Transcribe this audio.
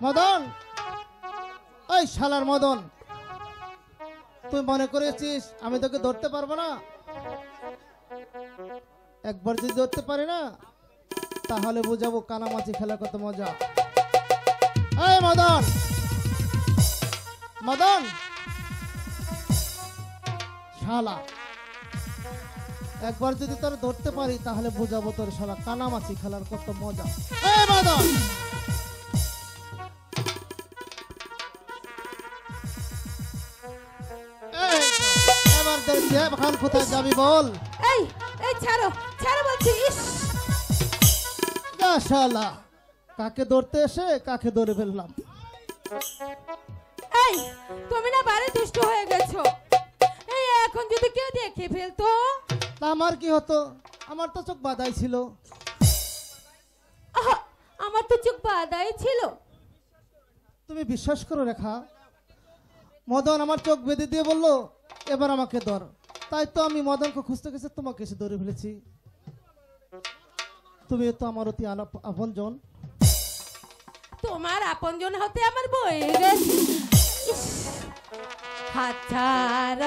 মদন, ওই শালার মদন, তুই মনে করেছিস আমি তোকে ধরতে পারবো না? একবার যদি ধরতে পারি না তাহলে বুঝাবো কানামাছি খেলা কত মজা। এই মদন, মদন শালা, একবার যদি তোর ধরতে পারি তাহলে বুঝাবো তোর শালা কানামাছি খেলার কত মজা। এই মদন, এবার দেখছি এখন কোথায় যাবি বল। এই এই ছাড়ো ছাড়ো বলছি। ইস, যা শালা, কাকে ধরতে এসে কাকে ধরে ফেললাম। এই তুমি না বারে দুষ্ট হয়ে গেছো। এই এখন যদি কেউ দেখে ফেলতো? তা আমার কি হতো? আমার তো চোখ বাঁধাই ছিল। আহা, আমার তো চোখ বাঁধাই ছিল। তুমি বিশ্বাস করো রেখা, মদন আমার চোখ বেঁধে দিয়ে বললো এবার আমাকে ধর। তাই তো আমি মদনকে খুঁজতে গেছি, তোমাকে এসে ধরে ফেলেছি। তুমি তো আমার অতি আপনজন। তোমার আপনজন হতে আমার বয়ে গেছে। ইস, হাত ছাড়ো